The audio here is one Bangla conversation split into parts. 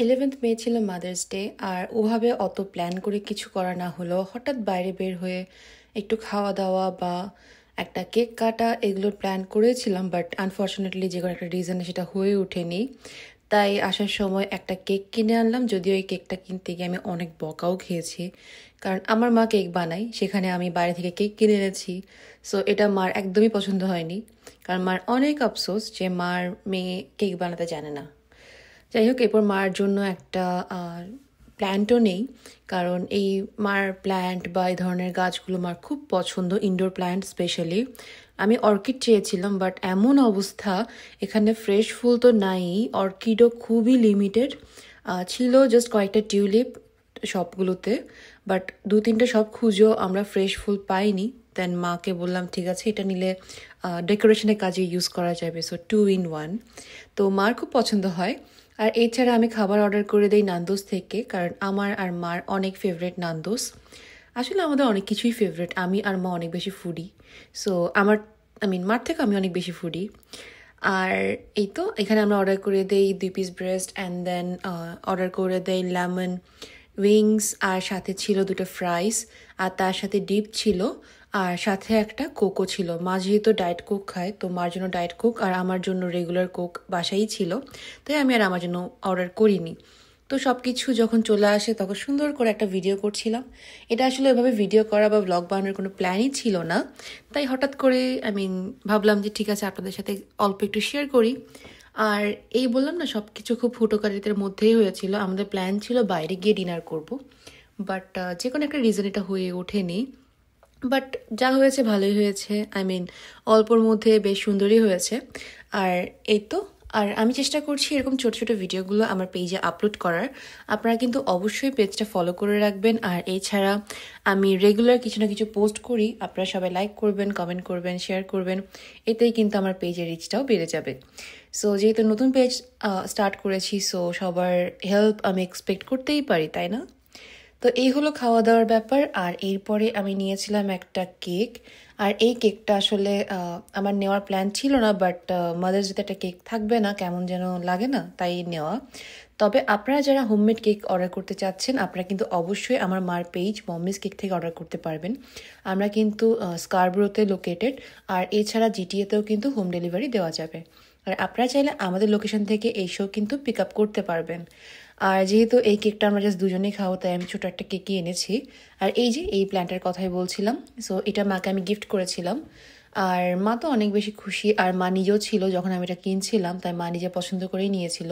11th মে ছিল মাদার্স ডে। আর ওভাবে অত প্ল্যান করে কিছু করা না হলেও হঠাৎ বাইরে বের হয়ে একটু খাওয়া দাওয়া বা একটা কেক কাটা এগুলোর প্ল্যান করেছিলাম, বাট আনফর্চুনেটলি যে কোনো একটা রিজনে সেটা হয়ে ওঠেনি। তাই আসার সময় একটা কেক কিনে আনলাম, যদিও এই কেকটা কিনতে গিয়ে আমি অনেক বকাও খেয়েছি, কারণ আমার মা কেক বানায়, সেখানে আমি বাইরে থেকে কেক কিনে এনেছি। সো এটা মার একদমই পছন্দ হয়নি, কারণ মার অনেক আফসোস যে মার মেয়ে কেক বানাতে জানে না। যাই হোক, এরপর মার জন্য একটা প্ল্যান্টও নেই, কারণ এই মার প্ল্যান্ট বা এই ধরনের গাছগুলো মার খুব পছন্দ, ইনডোর প্ল্যান্ট স্পেশালি। আমি অর্কিড চেয়েছিলাম, বাট এমন অবস্থা এখানে ফ্রেশ ফুল তো নাই, অর্কিডও খুবই লিমিটেড ছিল, জাস্ট কয়েকটা টিউলিপ শপগুলোতে, বাট 2-3টা শপ খুঁজেও আমরা ফ্রেশ ফুল পাইনি। দেন মাকে বললাম ঠিক আছে, এটা নিলে ডেকোরেশনের কাজে ইউজ করা যাবে, সো 2 in 1। তো মার খুব পছন্দ হয়। আর এছাড়া আমি খাবার অর্ডার করে দিই নান্দোস থেকে, কারণ আমার আর মার অনেক ফেভারিট নান্দোস। আসলে আমাদের অনেক কিছুই ফেভারিট, আমি আর মা অনেক বেশি ফুডি। সো মার থেকে আমি অনেক বেশি ফুডি। আর এই তো এখানে আমরা অর্ডার করে দেই 2 piece breast, and then order করে দেই লেমন উইংস, আর সাথে ছিল 2টা ফ্রাইস, আর তার সাথে ডিপ ছিল, আর সাথে একটা কোকও ছিল। মা যেহেতু ডায়েট কোক খায়, তো মার জন্য ডায়েট কোক আর আমার জন্য রেগুলার কোক বাসাই ছিল, তাই আমি আর আমার জন্য অর্ডার করিনি। তো সব কিছু যখন চলে আসে তখন সুন্দর করে একটা ভিডিও করছিলাম। এটা আসলে ওইভাবে ভিডিও করা বা ব্লগ বানানোর কোনো প্ল্যানই ছিল না, তাই হঠাৎ করে ভাবলাম যে ঠিক আছে আপনাদের সাথে অল্প একটু শেয়ার করি। আর এই বললাম না, সব কিছু খুব হুটোকারিতার মধ্যেই হয়েছিল। আমাদের প্ল্যান ছিল বাইরে গিয়ে ডিনার করব, বাট যে কোনো একটা রিজন এটা হয়ে ওঠেনি। বাট যা হয়েছে ভালোই হয়েছে, অল্পর মধ্যে বেশ সুন্দরই হয়েছে। আর এই তো, আর আমি চেষ্টা করছি এরকম ছোট ছোট ভিডিওগুলো আমার পেজে আপলোড করার। আপনারা কিন্তু অবশ্যই পেজটা ফলো করে রাখবেন। আর এছাড়া আমি রেগুলার কিছু না কিছু পোস্ট করি, আপনারা সবাই লাইক করবেন, কমেন্ট করবেন, শেয়ার করবেন, এতেই কিন্তু আমার পেজের রিচটাও বেড়ে যাবে। সো যেহেতু নতুন পেজ স্টার্ট করেছি, সো সবার হেল্প আমি এক্সপেক্ট করতেই পারি, তাই না? তো এই হলো খাওয়া দাওয়ার ব্যাপার। আর এরপরে আমি নিয়েছিলাম একটা কেক। আর এই কেকটা আসলে আমার নেওয়ার প্ল্যান ছিল না, বাট মাদার্স ডেতে একটা কেক থাকবে না, কেমন যেন লাগে না, তাই নেওয়া। তবে আপনারা যারা হোমমেড কেক অর্ডার করতে চাচ্ছেন, আপনারা কিন্তু অবশ্যই আমার মার পেজ মম্মিস কেক থেকে অর্ডার করতে পারবেন। আমরা কিন্তু স্কারব্রোতে লোকেটেড, আর এছাড়া জিটিএতেও কিন্তু হোম ডেলিভারি দেওয়া যাবে। আর আপনারা চাইলে আমাদের লোকেশন থেকে এইসব কিন্তু পিক আপ করতে পারবেন। আর যেহেতু এই কেকটা আমরা জাস্ট দুজনেই খাবো, তাই আমি ছোটো একটা কেকই এনেছি। আর এই যে এই প্ল্যান্টের কথাই বলছিলাম, সো এটা মাকে আমি গিফট করেছিলাম। আর মা তো অনেক বেশি খুশি, আর মা নিজেও ছিল যখন আমি এটা কিনছিলাম, তাই মা নিজে পছন্দ করেই নিয়েছিল।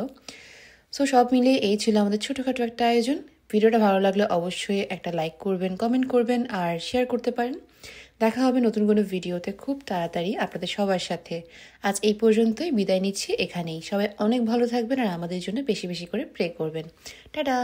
সো সব মিলিয়ে এই ছিল আমাদের ছোটোখাটো একটা আয়োজন। ভিডিওটা ভালো লাগলে অবশ্যই একটা লাইক করবেন, কমেন্ট করবেন, আর শেয়ার করতে পারেন। দেখা হবে নতুন কোনো ভিডিওতে খুব তাড়াতাড়ি আপনাদের সবার সাথে। আজ এই পর্যন্তই, বিদায় নিচ্ছি এখানেই। সবাই অনেক ভালো থাকবেন, আর আমাদের জন্য বেশি বেশি করে প্রে করবেন। টাটা।